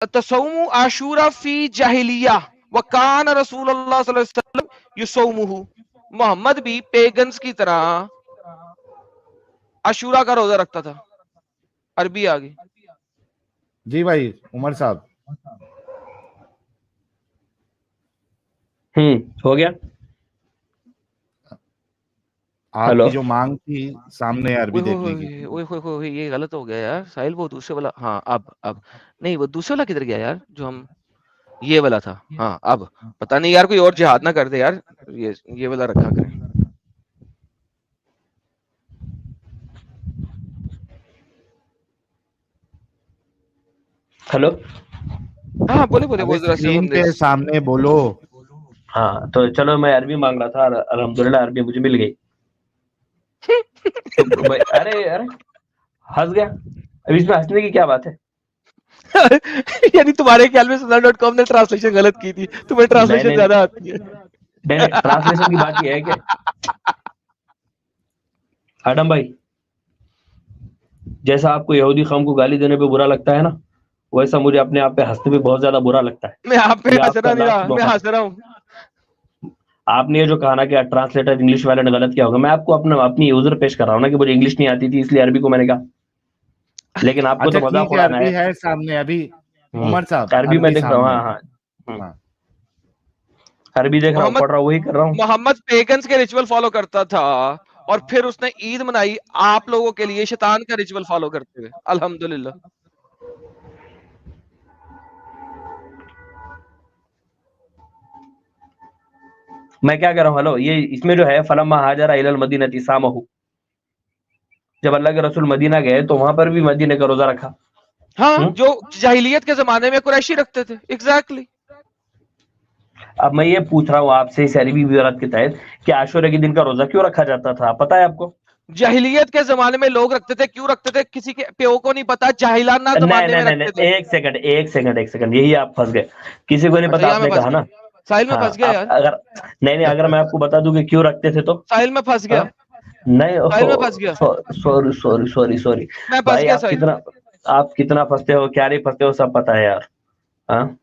तसौमु आशूरा फी जाहिलिया व कान रसूलुल्लाह सल्लल्लाहु अलैहि वसल्लम युसौमुहु। मोहम्मद भी पेगन्स की तरह आशूरा का रोजा रखता था। अरबी आ गई जी भाई उमर साहब। हो गया। हेलो आपकी जो मांग थी सामने अरबी देखने की। ओए ये गलत हो गया यार साहिल, वो दूसरे वाला। हाँ अब नहीं, वो दूसरे वाला किधर गया यार, जो हम ये वाला था। हाँ अब पता नहीं यार, कोई और जिहाद ना कर दे यार, ये वाला रखा करें। हेलो हाँ बोले बोले अरे वो जरा से स्क्रीन हम के सामने बोलो। हाँ तो चलो, मैं अरबी मांग रहा था, अल्हम्दुलिल्लाह अरबी मुझे मिल गई। तो भाई अरे अरे हंस गया, अब इसमें हंसने की क्या बात है? यानी तुम्हारे ख्याल में सुना.com ने ट्रांसलेशन गलत की थी, तुम्हें ट्रांसलेशन ज्यादा आती है। नहीं ट्रांसलेशन की बात ये है कि आदम भाई, जैसा आपको यहूदी कौम को गाली देने पे बुरा लगता है ना, वैसा मुझे अपने आप पे हंसने पे बहुत ज्यादा बुरा लगता है। मैं आप पे ये हंस आपका रहा नहीं लास्ट रहा, मैं मौका। हंस रहा हूँ। आपने ये जो कहा ना कि ट्रांसलेटर इंग्लिश वाले ने गलत किया होगा, मैं आपको अपनी यूजर पेश कर रहा हूँ ना कि मुझे इंग्लिश नहीं आती थी इसलिए अरबी को मैंने कहा, लेकिन आपको अच्छा तो मजाक ठीक है, उड़ाना अरबी है। है सामने अभी। उमर साहब अरबी मैं देख रहा हूँ, सामने हाँ है। हाँ हाँ। अरबी देख रहा हूँ, मोहम्मद पढ़ रहा हूँ, वही कर रहा हूँ। मोहम्मद पेगन्स के रिचुअल फॉलो करता था और फिर उसने ईद मनाई आप लोगों के लिए शैतान का रिचुअल फॉलो करते हुए। अल्हम्दुलिल्लाह। मैं क्या कह रहा हूँ, हेलो, ये इसमें जो है फलम्मा हाजरा इलल मदीनती सामहू, जब अल्लाह के रसूल मदीना गए तो वहां पर भी मदीने का रोजा रखा। हाँ, जो जाहिलियत के जमाने में कुरैशी रखते थे। एग्जैक्टली। अब मैं ये पूछ रहा हूँ आपसे इस अरबी विवरत के तहत कि आशूरा के दिन का रोजा क्यों रखा जाता था, पता है आपको? जाहिलियत के जमाने में लोग रखते थे, क्यों रखते थे किसी के प्यो को नहीं पता, जाहिलाना नहीं जमाने नहीं में नहीं रखते नहीं, थे। एक सेकंड, यही आप फंस गए। किसी को नहीं अच्छा पता, यहाँ मैं आपने फंस कहा गया, ना। साहिल में हाँ फंस गया आप यार, अगर नहीं अगर मैं आपको बता दूं कि क्यों रखते थे तो साहिल में फंस गया, हाँ? नहीं, साहिल में ओहो, फंस गया, सॉरी सॉरी सॉरी सॉरी। मैं फंस भाई गया साहिल। आप कितना फंसते हो, क्या नहीं फंसते हो, सब पता है यार। हाँ,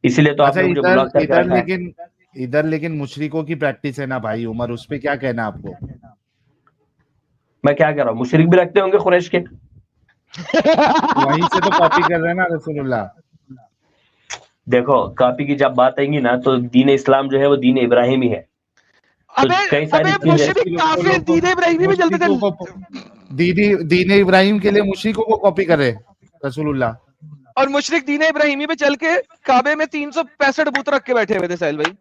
इसीलिए तो अच्छा आपने मुझे इधर ब्लॉक करके इधर रखा है। लेकिन मुशरिकों की प्रैक्टिस है ना भाई उमर, उस पे क्या कहना है आपको? मैं क्या कह रहा हूँ, मुशरिक भी रखते होंगे कुरैश के। वहीं से तो कॉपी कर रहे हैं ना रसूलुल्लाह। देखो कॉपी की जब बात आएगी ना, तो दीन इस्लाम जो है वो दीन इब्राहिमी है। तो अबे कई सारी अबे चीजें, मुशरिक काफिर दीन इब्राहिमी में चलते थे। मुशरिकों को दीन इब्राहिम के लिए मुशरिकों को कॉपी करे रसूलुल्लाह। और मुशरिक दीन इब्राहिमी पे चल के काबे में 365 बूत रख के बैठे हुए थे साहिल भाई।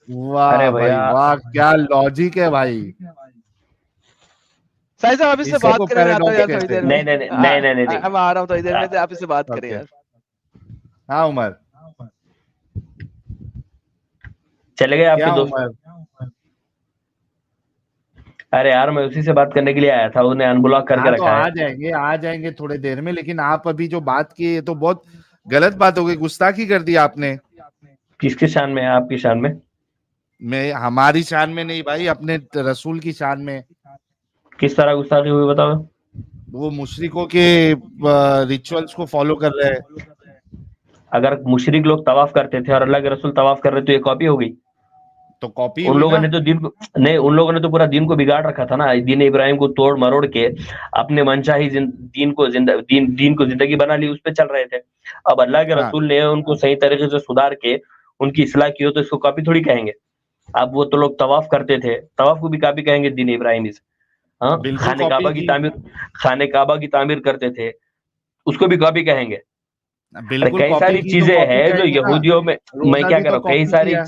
वाह अरे भाई भैया, वाह, क्या लॉजिक है भाई। साहिल साहब आप इससे इसी बात को करें, मैं आता हूँ पैराडॉक्स यार थोड़ी कहते देर हैं। में। नहीं नहीं नहीं नहीं नहीं नहीं नहीं। मैं आ रहा हूँ थोड़ी देर आ, में, आप इससे बात करें ओके। यार। हाँ उमर। चले गए आपके क्या दोस्त? उमर? अरे यार, मैं उसी से बात करने के लिए आया था, उन्हें अनब्लॉक हाँ करके तो रखा है। आ जाएंगे थोड़ी देर में, लेकिन आप अभी जो बात की ये तो बहुत गलत बात हो गई, गुस्ताखी कर दी आपने। किसकी शान में है, आपकी शान में? मैं हमारी शान में नहीं भाई, अपने रसूल की शान में। किस तरह गुस्ताखी हुई बताओ? वो मुशरिकों के रिचुअल्स को फॉलो कर रहे हैं। अगर मुशरिक लोग तवाफ करते थे और अल्लाह के रसूल तवाफ कर रहे तो ये कॉपी हो गई। तो कॉपी उन हुई लोगों ना। ने तो दिन को नहीं, उन लोगों ने तो पूरा दिन को बिगाड़ रखा था ना, दीन इब्राहिम को तोड़ मरोड़ के अपने मनचाही दीन को जिंदगी बना ली, उस पे चल रहे थे। अब अल्लाह के हाँ रसूल ने उनको सही तरीके से सुधार के उनकी इस्लाह की हो तो इसको कॉपी थोड़ी कहेंगे। अब वो तो लोग तवाफ करते थे, तवाफ को भी कॉपी कहेंगे दीन इब्राहिमी से? हाँ, बिल्कुल कॉपी की। खाने काबा की तामीर करते थे, उसको भी कॉपी कहेंगे? अरे बिल्कुल कई कॉपी सारी की तो चीजें कॉपी हैं जो कहेंगे ना। यहूदियों में, मैं रोजा क्या भी कह रहा तो हूँ, कॉपी किया।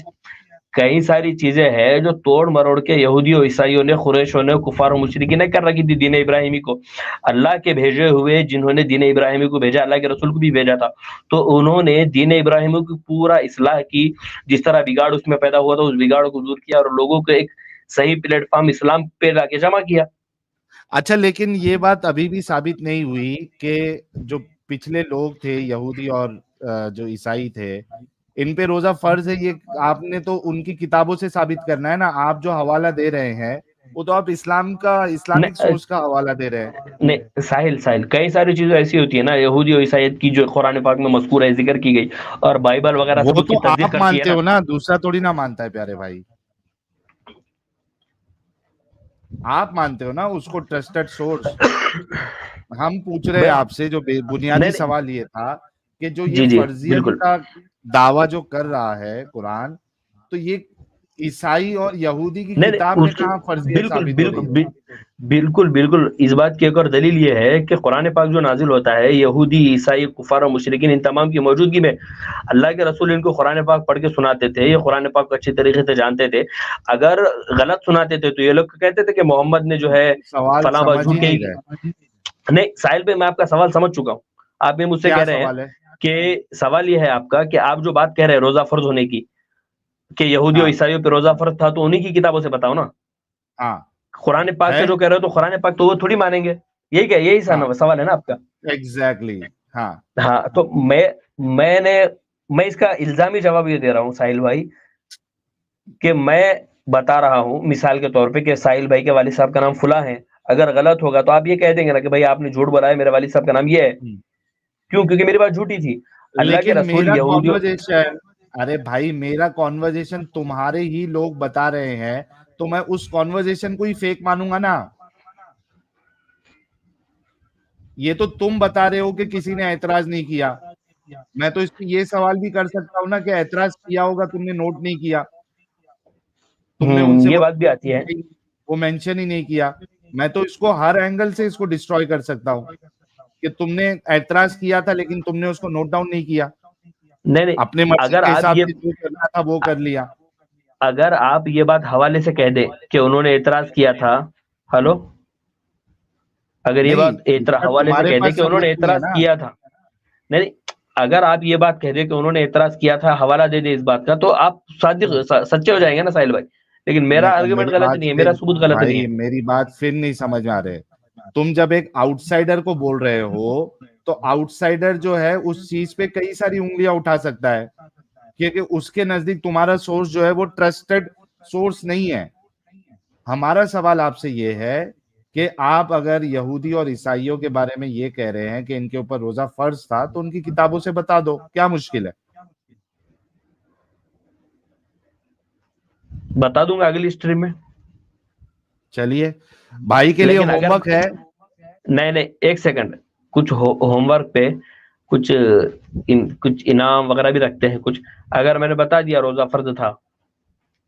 कई सारी चीजें हैं जो तोड़ मरोड़ के यहूदियों, ईसाइयों ने, कुरैशों ने, कुफार और मुशरिकीन ने कर रखी थी दीन इब्राहिमी को। अल्लाह के भेजे हुए जिन्होंने दीन इब्राहिमी को भेजा, अल्लाह के रसूल को भी भेजा था, तो उन्होंने दीन इब्राहिमी की पूरा इस्लाह की। जिस तरह बिगाड़ उसमें पैदा हुआ था उस बिगाड़ को दूर किया और लोगों को एक सही प्लेटफॉर्म इस्लाम पे लाके जमा किया। अच्छा लेकिन ये बात अभी भी साबित नहीं हुई कि जो पिछले लोग थे यहूदी और जो ईसाई थे, इन पे रोजा फर्ज है, ये आपने तो उनकी किताबों से साबित करना है ना। आप जो हवाला दे रहे हैं वो तो आप इस्लामिक सोच का हवाला दे रहे हैं। नहीं साहिल कई सारी चीजें ऐसी होती है ना यहूदी और ईसाईयत की जो कुरान पाक में मज़कूर है, जिक्र की गई, और बाइबल वगैरह सब वो उसकी तो तस्दीक आप करती है मानते ना। हो ना, दूसरा थोड़ी ना मानता है प्यारे भाई। आप मानते हो ना उसको ट्रस्टेड सोर्स। हम पूछ रहे हैं मैं आपसे, जो बुनियादी नहीं सवाल ये था कि जो ये जी जी फर्जियत बिल्कुल का दावा जो कर रहा है कुरान, तो ये ईसाई और यहूदी की नहीं नहीं किताब में उसकी कहाँ फर्जियत बिल्कुल साबित हो रही बिल्कुल है? बिल्कुल बिल्कुल इस बात की एक और दलील ये है कि कुरान पाक जो नाजिल होता है यहूदी ईसाई कुफार और मुशरिकीन इन तमाम की मौजूदगी में अल्लाह के रसूल इनको कुरान पाक पढ़ के सुनाते थे, ये कुरान पाक को अच्छी तरीके से जानते थे। अगर गलत सुनाते थे तो ये लोग कहते थे कि मोहम्मद ने जो है सवाल फलां बात समझ ही झूठी। नहीं रहे। नहीं साहिल भाई मैं आपका सवाल समझ चुका हूँ। आप ये मुझसे क्या कह रहे हैं सवाल है? कि सवाल ये है आपका कि आप जो बात कह रहे हैं रोजा फर्ज होने की, कि यहूदी और हाँ ईसाइयों पे रोजा फर्ज था, तो उन्हीं की किताबों से बताओ ना। हाँ कुरान पाक है। से जो कह रहे हो तो कुरान पाक तो वो थोड़ी मानेंगे। यही हाँ सवाल है ना आपका। एग्जैक्टली। हाँ हाँ तो मैंने मैं इसका इल्जामी जवाब ये दे रहा हूँ साहिल भाई, कि मैं बता रहा हूँ मिसाल के तौर पे कि साहिल भाई के वालिद साहब का नाम फुला है, अगर गलत होगा तो आप ये कह देंगे ना कि भाई आपने झूठ बोला है, मेरे वालिद साहब का नाम ये है। हम्म। क्यों? क्योंकि मेरी बात झूठी थी। अल्लाह के लेकिन रसूल मेरा यहूदियों कॉन्वर्जेशन, अरे भाई मेरा कॉन्वर्जेशन तुम्हारे ही लोग बता रहे हैं, तो मैं उस कॉन्वर्जेशन को ही फेक मानूंगा ना। ये तो तुम बता रहे हो कि किसी ने ऐतराज नहीं किया। मैं तो इस पे ये सवाल भी कर सकता हूँ ना कि ऐतराज किया होगा, तुमने नोट नहीं किया, तुमने उनसे ये वो बात भी आती है। वो मेंशन ही नहीं किया। मैं तो इसको हर एंगल से इसको डिस्ट्रॉय कर सकता हूँ कि तुमने ऐतराज किया था लेकिन तुमने उसको नोट डाउन नहीं किया, नहीं नहीं अपने मर्जी अगर के आप हिसाब ये से जो करना था वो कर लिया। अगर आप ये बात हवाले से कह दें कि उन्होंने एतराज किया था। हेलो, अगर ये नहीं, बात इसका हवाले से तुम्हारे कह दें पास कि सबूत उन्होंने नहीं है एतराज ना। किया था। नहीं नहीं, अगर आप ये बात कह दें कि उन्होंने एतराज किया था, हवाला दे दे इस बात का, तो आप सच्चे हो जाएंगे ना साहिल भाई। लेकिन मेरा आर्गुमेंट मेरी गलत बात नहीं है, फिर, मेरा सबूत गलत नहीं भाई है। मेरी बात फिर नहीं समझ में आ रहे। तुम जब एक आउटसाइडर को बोल रहे हो, तो आउटसाइडर जो है उस चीज पे कई सारी उंगलियां उठा सकता है, क्योंकि उसके नजदीक तुम्हारा सोर्स जो है वो ट्रस्टेड सोर्स नहीं है। हमारा सवाल आपसे ये है कि आप अगर यहूदी और ईसाइयों के बारे में ये कह रहे हैं कि इनके ऊपर रोजा फर्ज था, तो उनकी किताबों से बता दो, क्या मुश्किल है? बता दूंगा अगली स्ट्रीम में। चलिए, भाई के लिए लेकिन अगर होमवर्क है। नहीं नहीं एक सेकंड, कुछ होमवर्क पे कुछ कुछ इनाम वगैरह भी रखते हैं कुछ। अगर मैंने बता दिया रोजा फर्ज था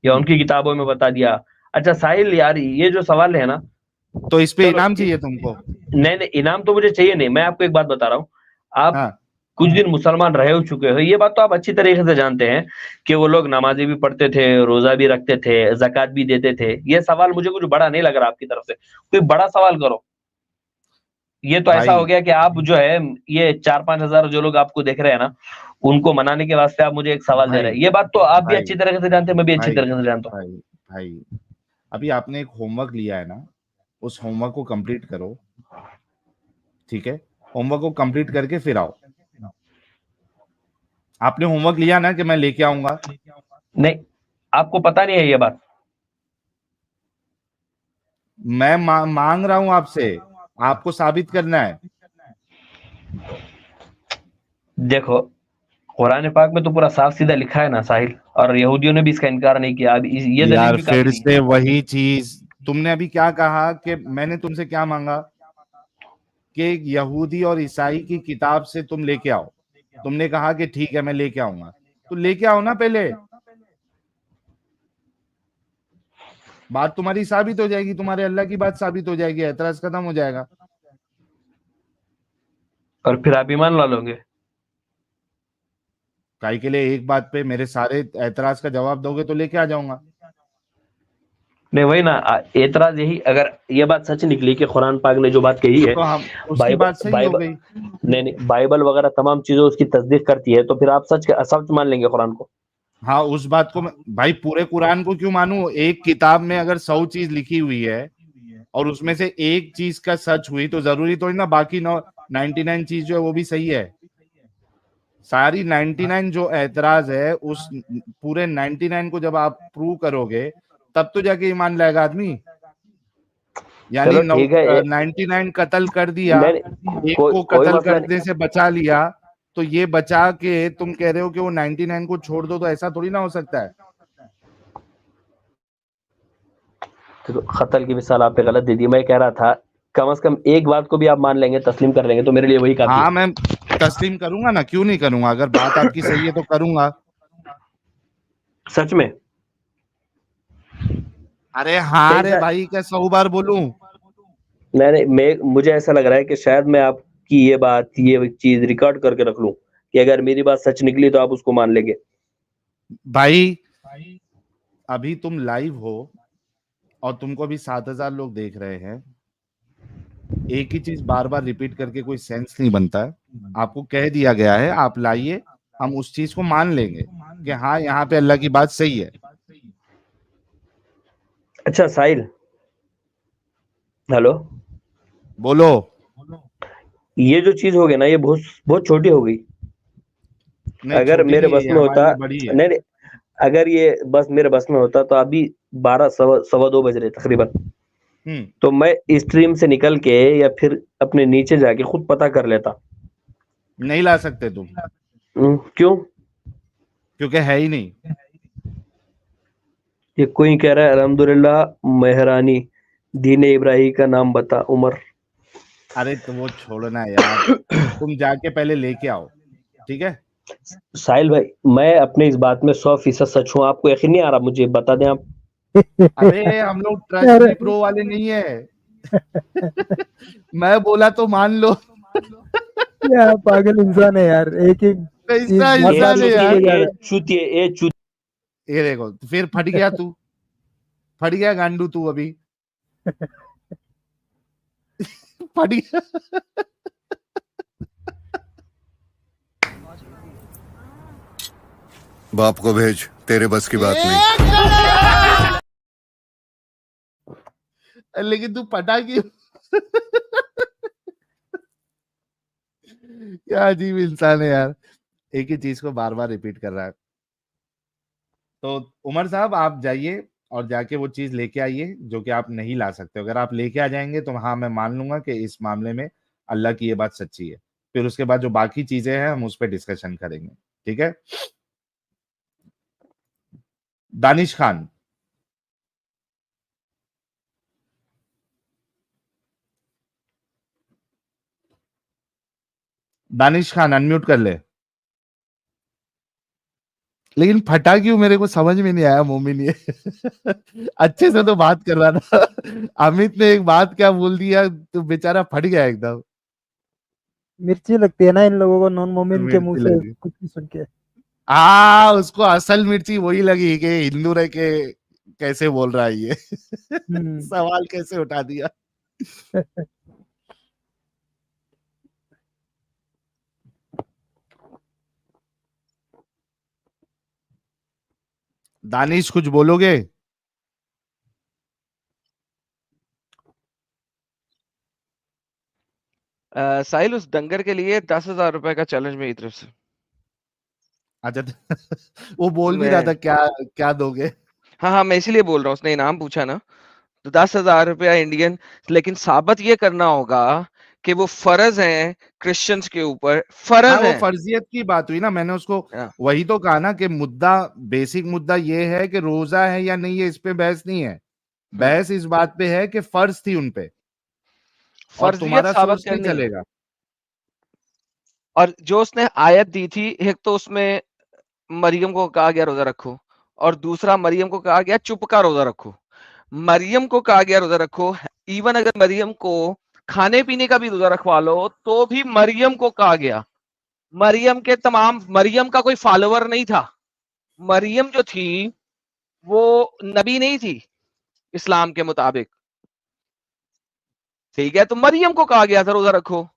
या हम्म, उनकी किताबों में बता दिया। अच्छा साहिल यार ये जो सवाल है ना, तो इस पे चलो इनाम चाहिए तुमको? नहीं नहीं इनाम तो मुझे चाहिए नहीं। मैं आपको एक बात बता रहा हूँ, आप हाँ कुछ दिन मुसलमान रह हो चुके हो, ये बात तो आप अच्छी तरीके से जानते हैं कि वो लोग नमाज़ें भी पढ़ते थे, रोजा भी रखते थे, ज़कात भी देते थे। ये सवाल मुझे कुछ बड़ा नहीं लग रहा आपकी तरफ से, कोई बड़ा सवाल करो। ये तो ऐसा हो भाई, गया कि आप जो है ये 4-5 हजार जो लोग आपको देख रहे हैं ना, उनको मनाने के वास्ते आप मुझे एक सवाल दे रहे भाई, हैं। ये बात तो आप भी भाई, अच्छी तरीके से जानते हैं, मैं भी अच्छी भाई, तरीके से जानता हूँ। भाई, भाई, अभी आपने एक होमवर्क लिया है ना, उस होमवर्क को कंप्लीट करो। ठीक है, होमवर्क को कंप्लीट करके फिर आओ। आपने होमवर्क लिया ना कि मैं लेके आऊंगा? नहीं, आपको पता नहीं है ये बात। मैं मांग रहा हूं आपसे, आपको साबित करना है। देखो कुरान पाक में तो पूरा साफ सीधा लिखा है ना साहिल, और यहूदियों ने भी इसका इनकार नहीं किया। अब ये दलील यार भी काफी फिर नहीं से वही चीज, तुमने अभी क्या कहा कि मैंने तुमसे क्या मांगा कि यहूदी और ईसाई की किताब से तुम लेके आओ। तुमने कहा कि ठीक है मैं लेके आऊंगा, तो लेके आओ ना पहले। बात तुम्हारी साबित हो जाएगी, तुम्हारे अल्लाह की बात साबित हो जाएगी, एतराज खत्म हो जाएगा। और फिर आप ईमान ला लोगे। काई के लिए एक बात पे मेरे सारे एतराज का जवाब दोगे तो लेके आ जाऊंगा। नहीं वही ना, एतराज यही, अगर ये बात सच निकली कि कुरान पाक ने जो बात कही है, तो हम उसकी बाइबल बात सही हो बाइबल गई। नहीं बाइबल वगैरह तमाम चीजें उसकी तस्दीक करती है, तो फिर आप सच मान लेंगे कुरान को। हाँ, उस बात को मैं, भाई पूरे कुरान को क्यों मानूं? एक किताब में अगर 100 चीज लिखी हुई है और उसमें से एक चीज का सच हुई, तो जरूरी थोड़ी ना बाकी 99 चीज जो है वो भी सही है। सारी 99 जो एतराज है, उस पूरे 99 को जब आप प्रूव करोगे, तब तो जाके ईमान लाएगा आदमी। यानी चलो ठीक है 99 कत्ल कर दिया, नहीं एक को कोई कत्ल मसला करने से बचा लिया, तो ये बचा के तुम कह रहे हो कि वो 99 को छोड़ दो, तो ऐसा थोड़ी ना हो सकता है। तो कत्ल की मिसाल आपने गलत दे दी। मैं कह रहा था कम से कम एक बात को भी आप मान लेंगे, तस्लीम कर लेंगे, तो मेरे लिए वही काफी हाँ है। मैं तस्लीम करूंगा ना, क्यों नहीं करूंगा, अगर बात आपकी सही है तो करूंगा। सच में अरे हाँ रे कैसा भाई, क्या 100 बार बोलूं। मैं मुझे ऐसा लग रहा है कि शायद मैं आपकी ये चीज रिकॉर्ड करके रख लूं कि अगर मेरी बात सच निकली तो आप उसको मान लेंगे। भाई अभी तुम लाइव हो और तुमको भी 7,000 लोग देख रहे हैं, एक ही चीज बार बार रिपीट करके कोई सेंस नहीं बनता है। आपको कह दिया गया है, आप लाइए, हम उस चीज को मान लेंगे कि हाँ यहाँ पे अल्लाह की बात सही है। अच्छा साहिल, हेलो, बोलो। ये जो चीज हो गई ना, ये बहुत बहुत छोटी हो गई। नहीं अगर छोटी मेरे नहीं है, बस ये में हमारे होता, लिए बड़ी है। नहीं अगर ये बस मेरे बस में होता तो अभी 12 सवा 2 बज रहे तकरीबन, तो मैं स्ट्रीम से निकल के या फिर अपने नीचे जाके खुद पता कर लेता। नहीं ला सकते तुम, क्यों? क्योंकि है ही नहीं। ये कोई कह रहा है अल्हम्दुलिल्लाह मेहरानी, दीन इब्राहिम का नाम बता उमर। अरे तो वो छोड़ना यार, तुम जाके पहले लेके आओ, ठीक है। साहिल भाई, मैं अपने इस बात में 100% सच हूँ, आपको यकीन नहीं आ रहा, मुझे बता दें आप। अरे हम लोग ट्रस्ट मी प्रो वाले नहीं है। मैं बोला तो मान लो। क्या पागल इंसान है यार, एक एक चीज कैसा इंसान है यार। चूतिए ये देखो फिर फट गया तू, फट गया गांडू तू अभी। फट गया। बाप को भेज, तेरे बस की बात नहीं। लेकिन तू फटा क्यों? क्या अजीब इंसान है यार, एक ही चीज को बार बार रिपीट कर रहा है। तो उमर साहब आप जाइए और जाके वो चीज लेके आइए जो कि आप नहीं ला सकते। अगर आप लेके आ जाएंगे तो हाँ मैं मान लूंगा कि इस मामले में अल्लाह की ये बात सच्ची है। फिर उसके बाद जो बाकी चीजें हैं हम उस पर डिस्कशन करेंगे, ठीक है। दानिश खान, दानिश खान अनम्यूट कर ले। लेकिन फटा क्यों मेरे को समझ में नहीं आया मोमिन ये। अच्छे से तो बात कर रहा था। अमित ने एक बात क्या बोल दिया तो बेचारा फट गया एकदम। मिर्ची लगती है ना इन लोगों को नॉन मोमिन के मुंह मिर्ची से लगी। कुछ भी सुन के। उसको असल मिर्ची वही लगी कि हिंदू रह के कैसे बोल रहा है ये। सवाल कैसे उठा दिया। दानिश कुछ बोलोगे? साहिल उस डंगर के लिए 10,000 रुपए का चैलेंज मेरी तरफ से। अच्छा। वो बोल भी रहा था क्या क्या दोगे। हाँ मैं इसीलिए बोल रहा हूँ, उसने इनाम पूछा ना, तो 10,000 रुपया इंडियन, लेकिन साबित ये करना होगा कि वो फर्ज है क्रिश्चियंस के ऊपर, फर्ज वो है। फर्जियत की बात हुई ना, मैंने उसको हाँ। वही तो कहा ना कि मुद्दा, बेसिक मुद्दा ये है कि रोजा है या नहीं है, इस पे बहस नहीं है। बहस इस बात पे है कि फर्ज थी उनपे और फर्जियत तुम्हारा साबित सोर्स नहीं करनी है। चलेगा। और जो उसने आयत दी थी, एक तो उसमें मरियम को कहा गया रोजा रखो, और दूसरा मरियम को कहा गया चुप का रोजा रखो। मरियम को कहा गया रोजा रखो, इवन अगर मरियम को खाने पीने का भी रोजा रखवा लो तो भी मरियम को कहा गया। मरियम का कोई फॉलोवर नहीं था। मरियम जो थी वो नबी नहीं थी इस्लाम के मुताबिक, ठीक है। तो मरियम को कहा गया था रोजा रखो,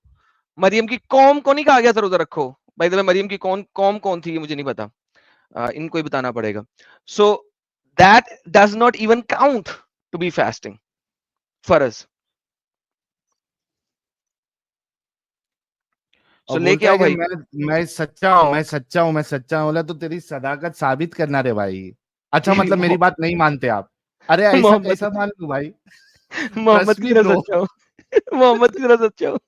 मरियम की कौम को नहीं कहा गया था रोजा रखो। भाई तो मरियम की कौम कौन थी ये मुझे नहीं पता, इनको ही बताना पड़ेगा। So that does not even count to be fasting फर्ज। और सो लेके बोलता है आओ कि भाई। मैं सच्चा हूं, मैं सच्चा हूं, मैं सच्चा हूं। बोला तो तेरी सदाकत साबित करना रे भाई। अच्छा मतलब मेरी बात नहीं मानते आप? अरे ऐसा मोहम्मद कैसा मान लूं भाई। मोहम्मद की तरह सच्चा हूँ। मोहम्मद की तरह सच्चा हूँ।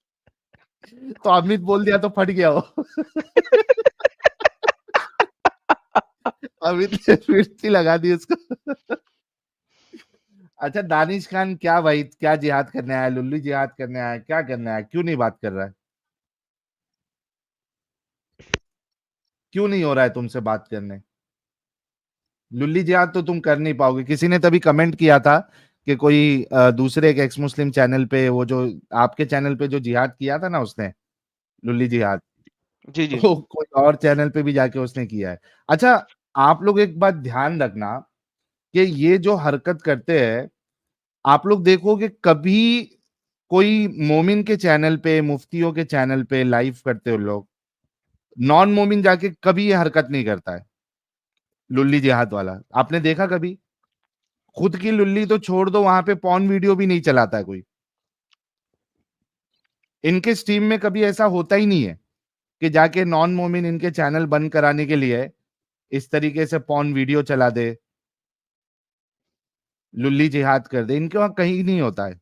तो अमित बोल दिया तो फट गया हो। अमित ने फिर लगा दी उसको। अच्छा दानिश खान क्या भाई, क्या जिहाद करने आया? लुल्ली जिहाद करने आया, क्या करने आया? क्यों नहीं बात कर रहा है? क्यों नहीं हो रहा है तुमसे बात करने? लुल्ली जिहाद तो तुम कर नहीं पाओगे। किसी ने तभी कमेंट किया था कि कोई दूसरे एक एक्स मुस्लिम चैनल पे, वो जो आपके चैनल पे जो जिहाद किया था ना उसने, लुल्ली जिहाद, जी, जी। तो कोई और चैनल पे भी जाके उसने किया है। अच्छा, आप लोग एक बात ध्यान रखना कि ये जो हरकत करते हैं, आप लोग देखोगे कभी कोई मोमिन के चैनल पे, मुफ्तियों के चैनल पे लाइव करते हो लोग, नॉन मोमिन जाके कभी ये हरकत नहीं करता है। लुल्ली जिहाद वाला आपने देखा कभी? खुद की लुल्ली तो छोड़ दो, वहां पे पॉर्न वीडियो भी नहीं चलाता है कोई। इनके स्ट्रीम में कभी ऐसा होता ही नहीं है कि जाके नॉन मोमिन इनके चैनल बंद कराने के लिए इस तरीके से पॉर्न वीडियो चला दे, लुल्ली जिहाद कर दे। इनके वहां कहीं नहीं होता है।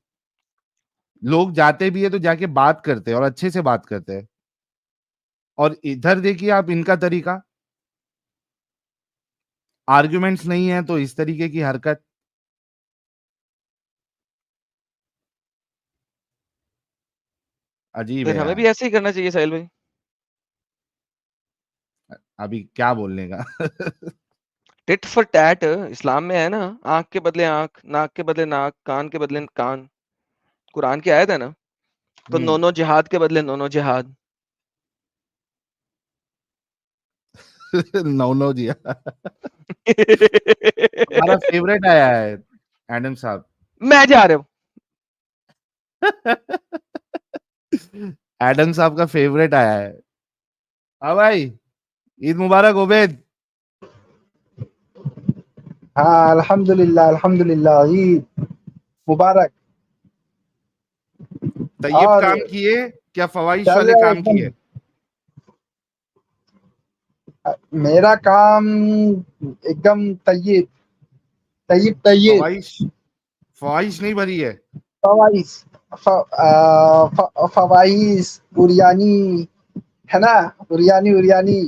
लोग जाते भी है तो जाके बात करते हैं और अच्छे से बात करते हैं। और इधर देखिए आप इनका तरीका, आर्ग्यूमेंट्स नहीं है तो इस तरीके की हरकत। अजीब है फिर हमें यार। भी ऐसे ही करना चाहिए साहिल भाई। अभी क्या बोलने का? टिट फॉर टैट इस्लाम में है ना, आंख के बदले आंख, नाक के बदले नाक, कान के बदले कान। कुरान की आयत है ना। तो नोनो जिहाद के बदले नोनो जिहाद। नौ नौ जी। हमारा फेवरेट आया है एडम साहब। मैं जा रहा हूँ। एडम साहब का फेवरेट आया है। हाँ भाई, ईद मुबारक उबैद। हाँ अल्हम्दुलिल्लाह अल्हम्दुलिल्लाह, ईद मुबारक। तैयब और काम किए क्या? फवाइश चल वाले रहा है काम एकदम। किए? मेरा काम एकदम तय्यब तय्यब तय्यब। फवाइश, फवाइश नहीं भरी है? फवाइज फवाइज उरियानी है ना, उरियानी उरियानी,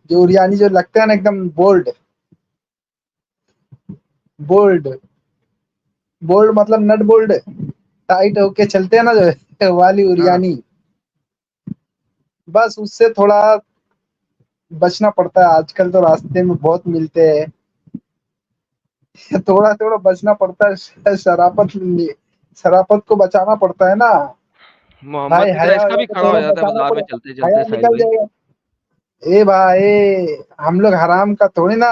जो उरियानी जो लगते हैं ना एकदम बोल्ड बोल्ड बोल्ड, मतलब नट बोल्ड, टाइट होके चलते हैं ना जो वाली हाँ। उरियानी। बस उससे थोड़ा बचना पड़ता है, आजकल तो रास्ते में बहुत मिलते हैं। थोड़ा थोड़ा बचना पड़ता है, शराफत को बचाना पड़ता है ना मोहम्मद भाई, की तरह हया इसका वया भी को खड़ा हो थोड़ा जाता है बचाना बाजार में पड़ेगा। चलते हया चलते साहिल निकल भाई। जाएगा। ए भाई, हम लोग हराम का थोड़ी ना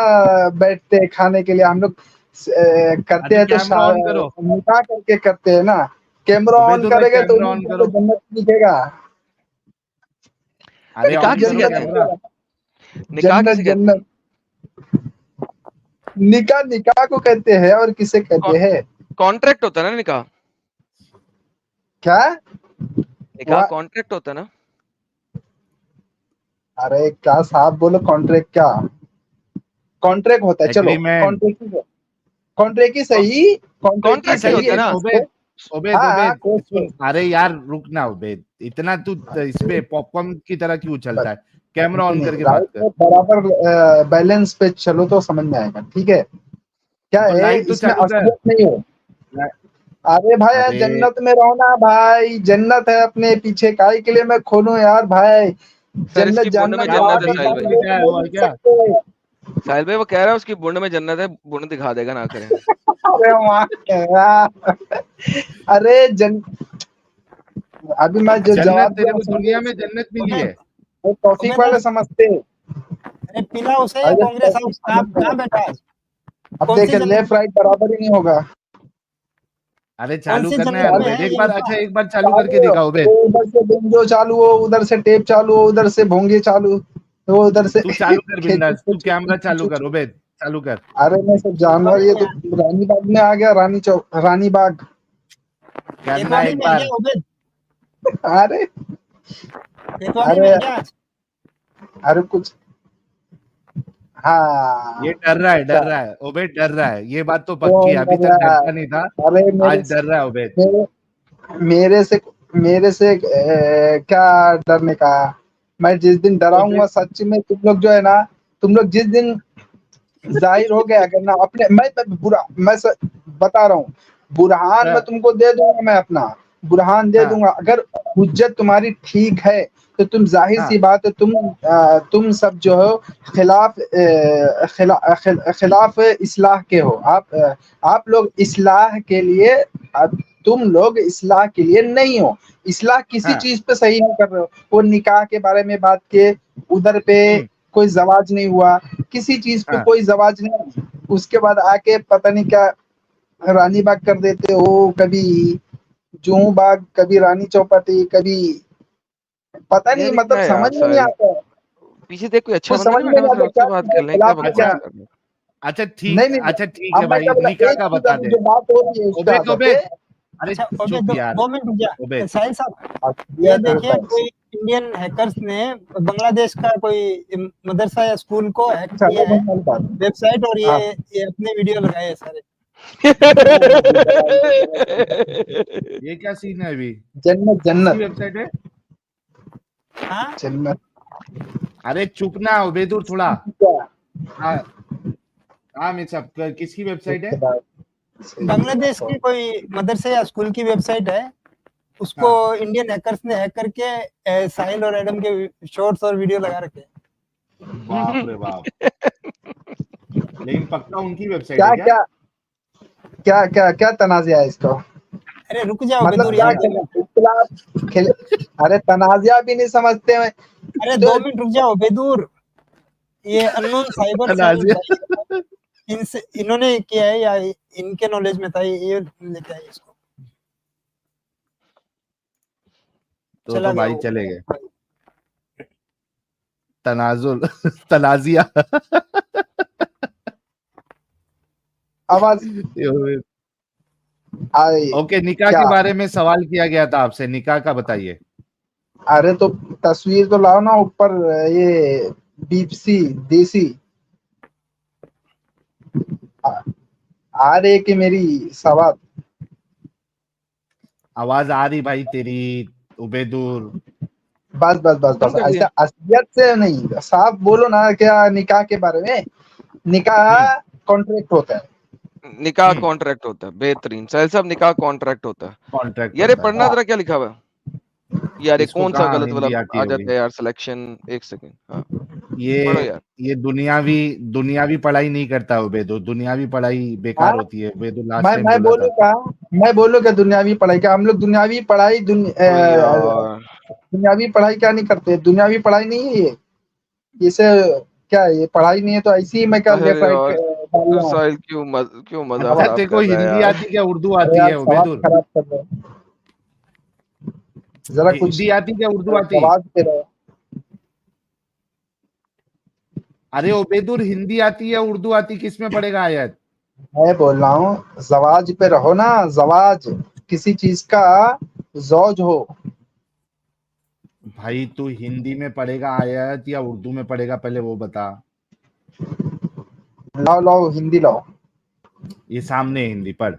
बैठते हैं खाने के लिए, हम लोग करते अच्छा हैं तो कैमरा ऑन करो। निकाह करके करते हैं ना। कैमरा उबैद ऑन उबैद करेंगे तो कैमरा ऑन यूट्यूब पे करो। जन्नत दिखेगा। अरे निकाह ऑन किसे करो कहते जन्नत हैं? कैमरा। दिखेगा। निकाह जन्नत किसे कहते हैं? जन्नत। निकाह निकाह को कहते हैं, और किसे कहते हैं? कॉन्ट्रैक्ट होता है ना निकाह। क्या? निकाह कॉन्ट्रैक्ट होता है ना। अरे क्या साहब बोलो, कॉन्ट्रैक्ट क्या? कॉन्ट्रैक्ट होता है, चलो एग्रीमेंट। कॉन्ट्रैक्ट ही सही, कॉन्ट्रैक्ट ही कॉन्ट्रैक्ट ही अच्छा सही होता ये है ना। है। उबैद, उबैद हाँ हाँ उबैद कोर्स। सुन, अरे यार रुक ना उबैद, इतना तू इस पे पॉपकॉर्न की तरह क्यों चलता है? कैमरा ऑन नहीं, करके राइट बात कर। में बराबर बैलेंस पे चलो तो समझ में आएगा, ठीक है? क्या तो है लाइट तो इसमें चालू कर। असलियत नहीं हो। अरे भाई अरे जन्नत में रहो ना भाई, जन्नत है अपने पीछे, काहे के लिए मैं खोलूं यार भाई। सर जन्नत इसकी बुंड में जहन्नम क्या वहां जन्नत है पर साहिल बीच भाई। में क्या नहीं हुआ मिल क्या? सकते। साहिल भाई वो कह रहा है उसकी बुंड में जन्नत है, बुंड दिखा देगा ना करें। अरे वहां क्या? अरे अभी मैं जो जन्नत जवाब तेरे दिया को समझे? दुनिया में जन्नत मिली उबैद, है? वो टॉपिक उबैद वाले समझते हैं। अरे पिला उसे या अरे कांग्रेस टॉपिक हाउस कहाँ समझते कहाँ हैं। बैठा है? अब कौन देख सी जन्नत लेफ्ट राइट बराबर ही नहीं होगा। अरे कौन चालू सी करना है जन्नत में उबैद है एक ये बार। बता। अच्छा एक बार चालू करके चालू हो, दिखा वो उबैद। उधर से बेंजो चालू हो, उधर से टेप चालू हो, उधर से भोंगे चालू, तो उधर से तू चालू कर खेती बिंदास, तू कैमरा चालू कर कुछ। उबैद, चालू कर। अरे मैं सब जानवर, ये तो रानी बाग में आ गया, रानी चौक, रानी बाग। करना है कोतवाली एक में है बार। क्या उबैद? अरे कोतवाली में अरे है क्या आज? अरे कुछ, हाँ ये डर रहा है उबैद डर रहा है, ये बात तो पक्की कौन है। अभी डर तक रहा डरता है? नहीं था, अरे आज डर रहा है उबैद। मेरे मेरे से क्या डरने का। मैं जिस दिन डराऊंगा सच में, तुम लोग जो है ना, तुम लोग जिस दिन जाहिर हो गया अगर ना अपने, मैं बता रहा हूँ, बुरहान मैं तुमको दे दूंगा, मैं अपना बुरहान दे दूंगा। अगर हुज्जत तुम्हारी ठीक है तो तुम जाहिर सी बात है, तुम सब जो हो खिलाफ इस्लाह के हो। आप लोग इस्लाह के लिए, तुम लोग इस्लाह के लिए नहीं हो। इस्लाह किसी चीज पे सही नहीं कर रहे हो। वो निकाह के बारे में बात के, उधर पे कोई जवाज नहीं हुआ, किसी चीज पे कोई जवाज नहीं, उसके बाद आके पता नहीं क्या रानी बाग कर देते हो, कभी जूहू बाग, कभी रानी चौपाटी, कभी पता नहीं, यार ये मतलब क्या है यार समझ में नहीं साहिल, आता है। पीछे देख कोई अच्छा कुछ बंदा समझ नहीं में बैठा नहीं उससे आता उससे क्या बात चीजें कर लें, क्या खिलाफ है, क्या बकवास कर रहे हैं। अच्छा नहीं। ठीक है अब मैं भाई, क्या बोला, निकाह एक का चीज बता अभी दे। जो बात हो रही है उस पे आ उबैद जाते। अरे अच्छा ओबे चुप यार 2 मिनट रुक जा उबैद। साहिल साहब। ये ये देखिए कोई इंडियन हैकर्स ने बांग्लादेश का कोई मदरसा या स्कूल को हैक किया है वेबसाइट, और ये अपने वीडियो लगाए हैं सारे। ये क्या सीन है अभी? जन्नत किसकी वेबसाइट है? हाँ जन्नत अरे चुप ना उबैदुर थोड़ा। क्या? हाँ मैं सब किसकी वेबसाइट है? बांग्लादेश की कोई मदरसे या स्कूल की वेबसाइट है, उसको इंडियन हैकर्स ने हैक करके साहिल और एडम के शॉर्ट्स और वीडियो लगा रखे हैं। बाप रे बाप। लेकिन पक्का उनकी वेबसाइट क्या है क्या? क्या क्या क्या क्या तनाज़ा है इसको? अरे रुक जाओ मतलब बेदूर क्या यार, अरे तनाज़ा भी नहीं समझते हैं। अरे तो 2 मिनट रुक जाओ बेदूर। ये अननोन साइबर सेल भाई, इनसे इन्होंने किया है या इनके नॉलेज में था, ये लेके आए इसको। तो भाई चले गए तनाजुल तनाजिया। आवाज आई ओके, निकाह क्या? के बारे में सवाल किया गया था आपसे, निकाह का बताइए। अरे तो तस्वीर तो लाओ ना ऊपर, ये डीपसी देसी आ रही है कि मेरी सवाल? आवाज आ रही भाई तेरी उबैदुर। बस ऐसा असलियत से नहीं, साफ बोलो ना, क्या निकाह के बारे में? निकाह कॉन्ट्रैक्ट होता है। निकाह कॉन्ट्रैक्ट होता है, बेहतरीन साहिल साहब, निकाह कॉन्ट्रैक्ट होता है। कॉन्ट्रैक्ट यार ये होता है। पढ़ना जरा क्या लिखा हुआ है यार, ये इसको कौन सा कहाँ गलत वाला हिंदी आती आ होगी? जाता है यार सिलेक्शन। एक सेकंड, हाँ पढ़ो यार। ये दुनियावी पढ़ाई नहीं करता उबैदुर, दुनियावी पढ़ाई बेकार होती है उबैदुर, लास्ट टाइम मैं बोला था। बोलूँ क्या दुनियावी पढ़ाई? क्या हम लोग दुनियावी पढ़ाई ओए यार दुनियावी पढ़ाई क्या नहीं करते? दुनियावी पढ़ाई नहीं है ये। इसे क्या है? ये पढ़ाई नहीं है तो ऐसी ही मैं क्या अरे लेफ्ट राइट यार डालना है? साहिल क्यों मजा अच्छा खराब तेरे को कर रहा है हिंदी यार। आती क्या उर्दू अरे आती यार है सवाल उबैदुर? खराब कर रहे हो। जरा कुछ हिंदी आती क्या उर्दू आती? आवाज पे रहो। अरे उबैदुर हिंदी आती या उर्दू आती, किस में पढ़ेगा आयत? मैं बोल रहा हूँ जवाज पे रहो ना, जवाज किसी चीज का जौज हो। भाई तू हिंदी में पढ़ेगा आयत या उर्दू में पढ़ेगा, पहले वो बता। लाओ हिंदी लाओ। ये सामने है, हिंदी पढ़।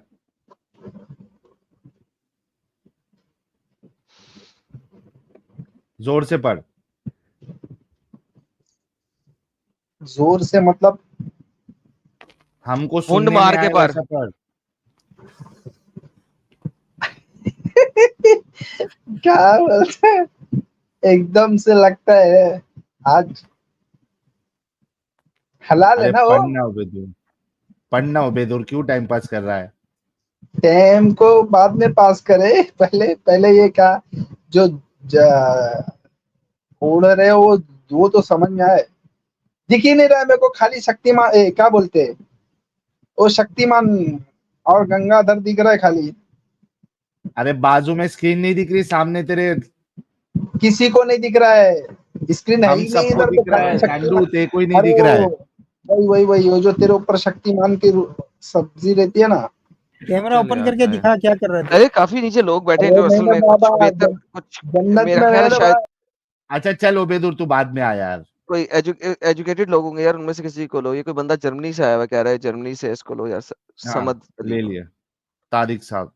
जोर से पढ़। जोर से मतलब हमको मुंड सुनने मार में के आए पढ़। वैसा पढ़। क्या बोलते हैं? एकदम से लगता है आज हलाल है अरे ना वो। पढ़ना उबैदुर, क्यों टाइम पास कर रहा है? टाइम को बाद में पास करे, पहले ये क्या जो उड़ रहे हो वो तो समझ में आए। दिख ही नहीं रहा है मेरे को, खाली शक्तिमान क्या बोलते हैं वो, शक्तिमान और गंगाधर दिख रहा है खाली। अरे बाजू में स्क्रीन नहीं दिख रही सामने तेरे? किसी को नहीं दिख रहा है, स्क्रीन है हम ही नहीं सबको इधर, तो दिख रहा खाली है शक्तिमान। सांडू, तेरे को ही नहीं अरे दिख रहा है। वही वो जो तेरे ऊपर शक्तिमान की सब्जी रहती है ना। कैमरा चल ओपन यार करके दिखा क्या कर रहे थे। अरे काफी नीचे लोग बैठे हैं अरे जो असल मेरे में कुछ बाबा बेहतर, कुछ जन्नत मेरा में ख्याल है मेरे शायद। अच्छा चल उबैदुर तू बाद में आ यार। कोई एजुकेटेड लोग होंगे यार, उनमें से किसी को लो। ये कोई बंदा जर्मनी से आया हुआ कह रहा है जर्मनी से, इसको लो यार। हाँ समद अली ले को। लिया, तारिक साहब।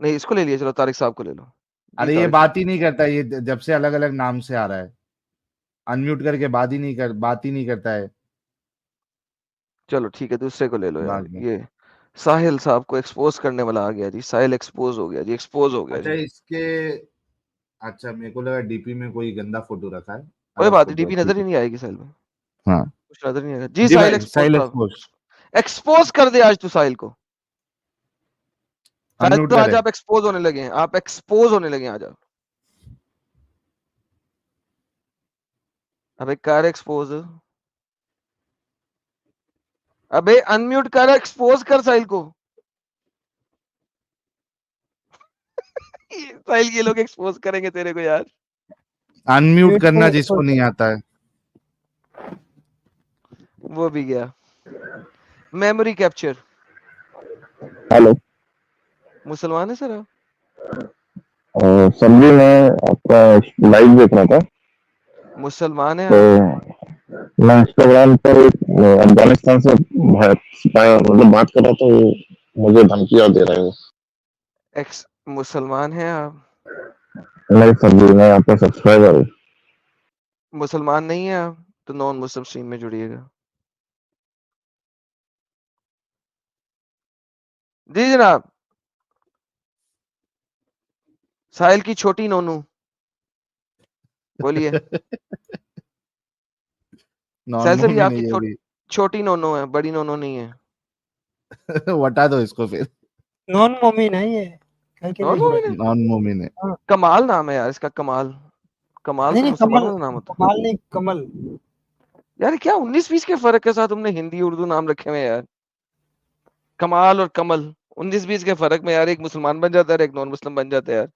नहीं, इसको ले लिया, चलो तारिक साहब को ले लो जी। अरे ये तारिक साहब, बात ही नहीं करता, ये जब से अलग अलग नाम से आ रहा है, अनम्यूट करके बात ही नहीं करता है चलो ठीक है, दूसरे को ले लो यार। दिमाग में। ये साहिल साहब को एक्सपोज करने वाला आ गया जी। साहिल एक्सपोज हो गया जी, एक्सपोज हो गया अच्छा जी। इसके, अच्छा मेरे को लगा डीपी में कोई गंदा फोटो रखा है, कोई अलग बात नहीं, फोटो है, डीपी ठीक नजर ही है। नहीं आएगी साहिल में, हाँ कुछ नजर नहीं आएगा जी। जी साहिल भाई, एक्सपोज साइल साहब, एक्सपोज। एक्सपोज कर दे आज तू साहिल को। साहिल अनम्यूट तो आज करे। आप एक्सपोज होने लगे हैं, आप एक्सपोज होने लगे हैं आज आप। अबे कर एक्सपोज, अबे अनम्यूट कर, एक्सपोज कर साहिल को। साहिल ये लोग एक्सपोज करेंगे तेरे को यार। अनम्यूट म्यूट करना को जिसको नहीं आता है। वो भी गया। Memory capture. हेलो मुसलमान है सर आप? सर जी, मैं आपका लाइव देख रहा था, मुसलमान है तो आप? मैं इंस्टाग्राम पर अफगानिस्तान से मतलब बात कर रहा था, वो मुझे धमकियां दे रहे हो। एक्स मुसलमान है आप? नहीं सर जी, मैं आपका सब्सक्राइबर हूँ। मुसलमान नहीं है आप तो नॉन मुस्लिम स्ट्रीम में जुड़िएगा जी जनाब। साहिल की छोटी नोनू बोलिए। नॉन साहिल सर ये मोमी आपकी नहीं है भी। छोटी नोनो है, बड़ी नोनो नहीं है। हटा दो इसको फिर। नॉन मोमी नहीं है, कह के नॉन देख लो। मोमिन है? नॉन मोमिन है। हाँ। कमाल नाम है यार इसका, कमाल। कमाल नहीं तो नहीं, कमल। मुसलमानों का नाम होता कमाल नहीं, कमल। है यार। क्या 19-20 के फर्क के साथ तुमने हिंदी उर्दू नाम रखे हुए हैं यार। कमाल और कमल, 19-20 के फर्क में यार, एक मुसलमान बन जाता है और एक नॉन मुस्लिम बन जाता है यार।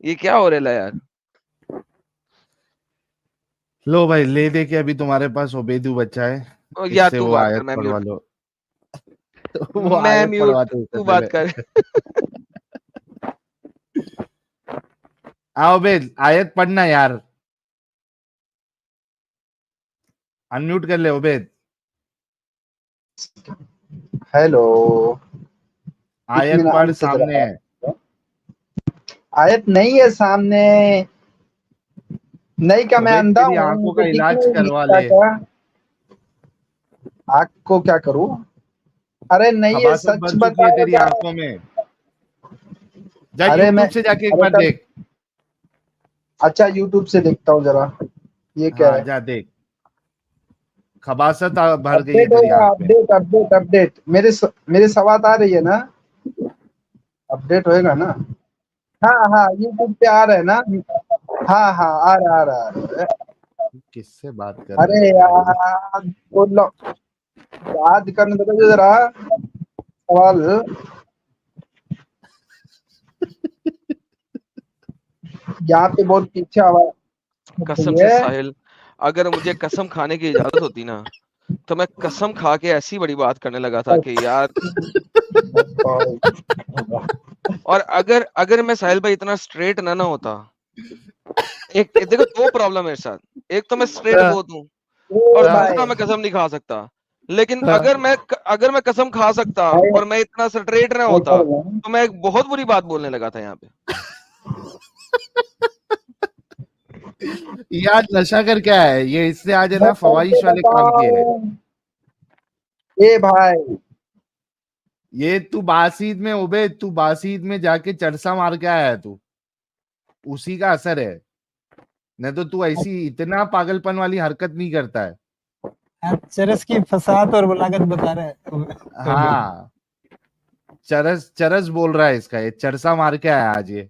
ये क्या हो रहा है यार। लो भाई, ले दे के अभी तुम्हारे पास ओबेदू बच्चा है, या इससे तू वो बात कर, आयत मैं पढ़वा म्यूट। लो। वो मैं आयत म्यूट, पढ़वाते उससे तू पहले। बात कर। आओ ओबेद, आयत पढ़ना यार। अनम्यूट कर ले ओबेद। हेलो। आयत पढ़, इत्मीनान से सामने जरा, है। आयत नहीं है सामने। नहीं क्या मैं ओबेद अंधा तेरी हूँ, आंखों मुझे का दिख इलाज नहीं करवा दिखता ले। क्या? आँख को क्या करूँ? अरे नहीं है, खबासत सच भर चुकी है बताओ तेरी जरा। आंखों में। जा अरे मैं, यूट्यूब से जाके एक अरे बार कल, देख। अच्छा यूट्यूब से देखता हूँ जरा। ये क्या हाँ है? जा देख, खबासत भर गई है अपडेट तेरी होगा, आंख में। Update update update. मेरे सवाल आ रही है ना? अपडेट होएगा ना? हाँ हाँ, यूट्यूब पे आ रहा है ना? हाँ हाँ, आ रहा है। किससे बात कर रहा है अरे तू पागल? यार बोलो, याद करने दो मुझे जरा सवाल। यहाँ पे बहुत पीछे आवाज आ कसम रही से है। साहिल, अगर मुझे कसम खाने की इजाजत होती ना, तो मैं कसम खा के ऐसी बड़ी बात करने लगा था कि यार। और अगर अगर मैं साहिल भाई इतना स्ट्रेट ना होता। देखो दो प्रॉब्लम है मेरे साथ। एक तो मैं स्ट्रेट हाँ, बहुत हूँ, और ओ दूसरा भाई, मैं कसम नहीं खा सकता। लेकिन हाँ। अगर मैं कसम खा सकता भाई और मैं इतना स्ट्रेट ना एक होता, और है। तो मैं एक बहुत बुरी बात बोलने लगा था यहाँ पे। यार नशा कर क्या है ये, इससे आज है मैं ना फवाहिश वाले काम किए हैं। बताऊं, ए भाई, ये तू बासीद में उबे, तू बासीद में जाके चरसा मार के आया है तू, उसी का असर है। नहीं तो तू ऐसी इतना पागलपन वाली हरकत नहीं करता है। चरस की फसाद और बलागत बता रहे हैं। हाँ, चरस चरस बोल रहा है इसका, ये चरसा मार के आया आज ये,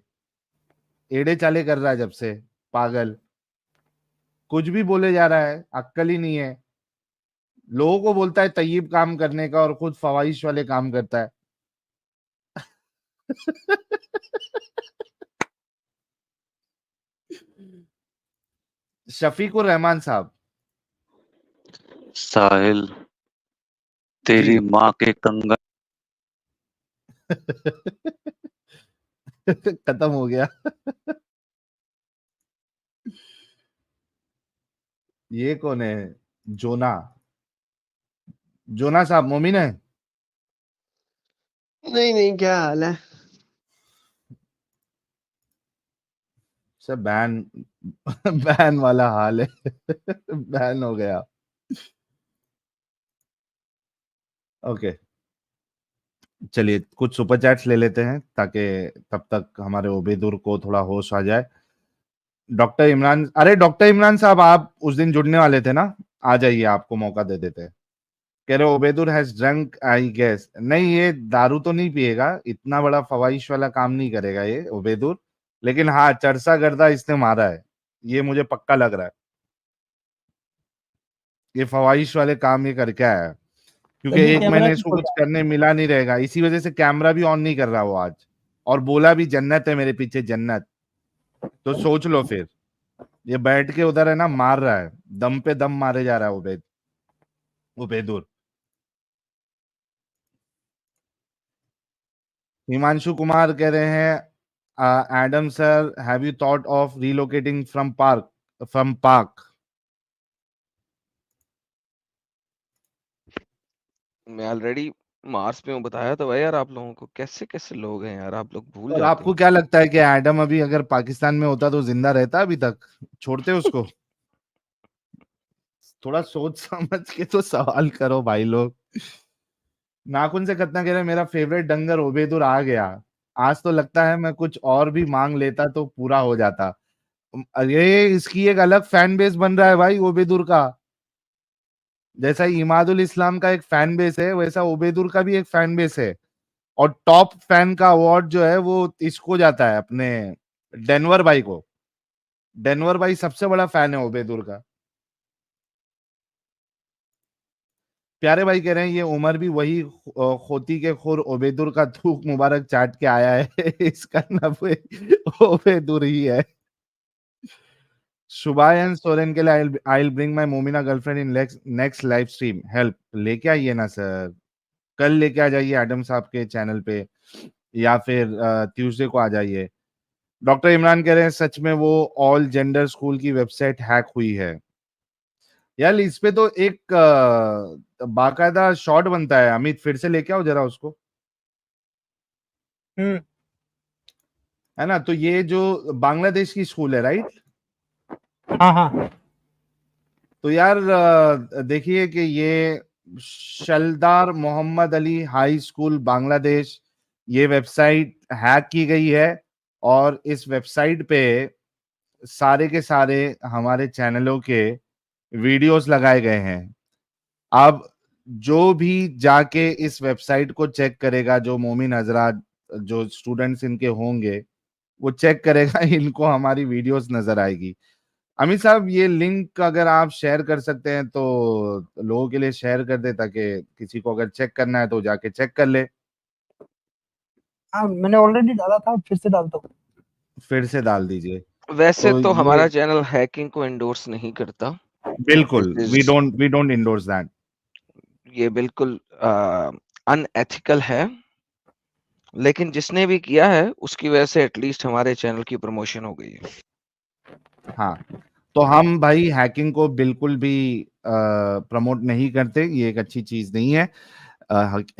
एड़े चाले कर रहा है जब से, पागल। कुछ भी बोले जा रहा है, अक्कल ही नहीं है। लोगों को बोलता है तय्यब काम करने का और खुद फवाहिश वाले काम करता है। शफीकुर रहमान साहब। साहिल, जी। तेरी माँ के कंगन। खत्म हो गया। ये कौन है? जोना, जोना साहब मोमिन है? नहीं नहीं, क्या हाल है? सब बैन बैन वाला हाल है। बैन हो गया। ओके, चलिए कुछ सुपर चैट्स ले लेते हैं ताकि तब तक हमारे ओबेदुर को थोड़ा होश आ जाए। डॉक्टर इमरान, अरे डॉक्टर इमरान साहब आप उस दिन जुड़ने वाले थे ना, आ जाइए, आपको मौका दे देते हैं। कह रहे ओबेदुर हैज ड्रंक आई गेस। नहीं, ये दारू तो नहीं पिएगा, इतना बड़ा फवाइश वाला काम नहीं करेगा ये ओबेदुर, लेकिन हाँ चरसा गर्दा इसने मारा है, ये मुझे पक्का लग रहा है। ये फवाइश वाले काम ये करके आया है, क्योंकि तभी एक कैमरा महीने नहीं इसको खोल कुछ करने मिला नहीं रहेगा, इसी वजह से कैमरा भी ऑन नहीं कर रहा वो आज, और बोला भी जन्नत है मेरे पीछे जन्नत। तो सोच लो फिर, ये बैठ के उधर है ना मार रहा है, दम पे दम मारे जा रहा है उबेदुर। हिमांशु कुमार कह रहे हैं Adam sir, have you thought of relocating from पाक? मैं ऑलरेडी मार्स पे हूँ, बताया तो भाई यार आप लोगों को। कैसे कैसे लोग हैं यार, आप लोग भूल और जाते आपको हैं। क्या लगता है कि एडम अभी अगर पाकिस्तान में होता तो जिंदा रहता अभी तक? छोड़ते उसको? थोड़ा सोच समझ के तो सवाल करो भाई लोग। नाखून से खतना कह रहे मेरा फेवरेट डंगर ओबेदुर आ गया, आज तो लगता है मैं कुछ और भी मांग लेता तो पूरा हो जाता। अरे इसकी एक अलग फैन बेस बन रहा है भाई ओबेदुर का, जैसा इमादुल इस्लाम का एक फैन बेस है वैसा ओबेदुर का भी एक फैन बेस है। और टॉप फैन का अवार्ड जो है वो इसको जाता है, अपने डेनवर भाई को। डेनवर भाई सबसे बड़ा फैन है ओबेदुर का। प्यारे भाई कह रहे हैं ये उमर भी वही खोती के खुर ओबेदुर का थूक मुबारक चाट के आया है। इसका नफे ओबेदुर ही है। शुभायन सोरेन के लिए I bring my Momina girlfriend in next live stream, help. लेके आइए ना सर, कल लेके आ जाइए एडम साहब के चैनल पे, या फिर ट्यूसडे को आ जाइए। डॉक्टर इमरान कह रहे हैं सच में वो ऑल जेंडर स्कूल की वेबसाइट हैक हुई है। यार इस पे तो एक बाकायदा शॉट बनता है, अमित फिर से लेके आओ जरा उसको, है ना? तो ये जो बांग्लादेश की स्कूल है राइट? हाँ हाँ, तो यार देखिए कि ये शलदार मोहम्मद अली हाई स्कूल बांग्लादेश, ये वेबसाइट हैक की गई है, और इस वेबसाइट पे सारे के सारे हमारे चैनलों के वीडियोस लगाए गए हैं। अब जो भी जाके इस वेबसाइट को चेक करेगा, जो मोमिन हजरात, जो स्टूडेंट्स इनके होंगे, वो चेक करेगा, इनको हमारी वीडियोस नजर आएगी। अमित साहब ये लिंक अगर आप शेयर कर सकते हैं तो लोगों के लिए शेयर कर दे, ताकि किसी को अगर चेक करना है तो जाके चेक कर ले। हाँ मैंने ऑलरेडी डाला था, फिर से डालता हूँ। फिर से डाल दीजिए। वैसे तो ये हमारा चैनल हैकिंग को एंडोर्स नहीं करता। बिल्कुल, This we is- don't endorse that. ये बिल्कुल अनएथिकल है, लेकिन जिसने भी किया है उसकी वजह से एटलीस्ट हमारे चैनल की प्रमोशन हो गई है। हाँ, तो हम भाई हैकिंग को बिल्कुल भी प्रमोट नहीं करते, ये एक अच्छी चीज नहीं है।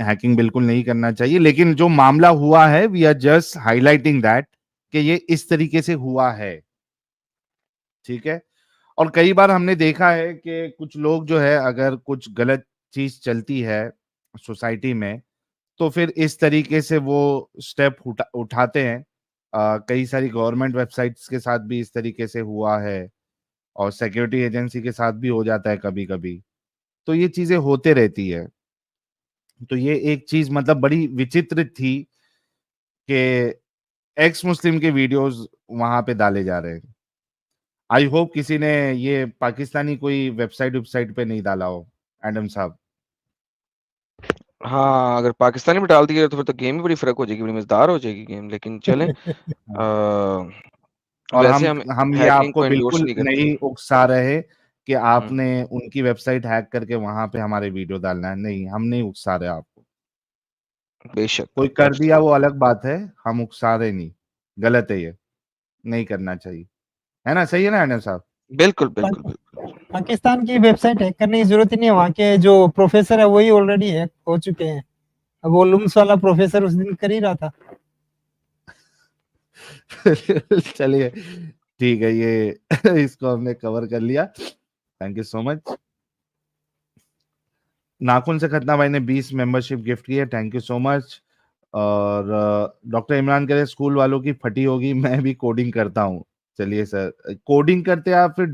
हैकिंग बिल्कुल नहीं करना चाहिए, लेकिन जो मामला हुआ है we are just highlighting that कि ये इस तरीके से हुआ है, ठीक है? और कई बार हमने देखा है कि कुछ लोग जो है, अगर कुछ गलत चीज चलती है सोसाइटी में, तो फिर इस तरीके से वो स्टेप उठाते हैं। कई सारी गवर्नमेंट वेबसाइट्स के साथ भी इस तरीके से हुआ है, और सिक्योरिटी एजेंसी के साथ भी हो जाता है कभी कभी। तो ये चीजें होते रहती है। तो ये एक चीज मतलब बड़ी विचित्र थी कि एक्स मुस्लिम के वीडियोस वहां पे डाले जा रहे हैं। आई होप किसी ने ये पाकिस्तानी कोई वेबसाइट पे नहीं डाला हो एडम साहब। हाँ, अगर पाकिस्तानी में डाल दिया तो फिर तो गेम ही बड़ी फर्क हो जाएगी, बड़ी मजेदार हो जाएगी गेम। लेकिन चलें, और वैसे हम ये हैकिंग आपको को एंडोर्स बिल्कुल नहीं करते। नहीं उकसा रहे कि आपने उनकी वेबसाइट हैक करके वहां पे हमारे वीडियो डालना है, नहीं, हम नहीं उकसा रहे आपको। बेशक, कोई कर दिया वो अलग बात है, हम उकसा रहे नहीं, गलत है, ये नहीं करना चाहिए, है ना? सही है ना एडम साहब? बिल्कुल बिल्कुल बिल्कुल। पाकिस्तान की वेबसाइट हैक करने की जरूरत ही नहीं है, वहाँ के जो प्रोफेसर है वही ऑलरेडी हैक हो चुके हैं। अब वो लुम्स वाला प्रोफेसर उस दिन कर ही रहा था। चलिए ठीक है, ये इसको हमने कवर कर लिया। Thank you so much. नाखून से खतना भाई ने 20 मेंबरशिप गिफ्ट की है, थैंक यू सो मच। और डॉक्टर इमरान कह रहे स्कूल वालों की फटी होगी, मैं भी कोडिंग करता हूँ। चलिए सर, कोडिंग करते हैं आप फिर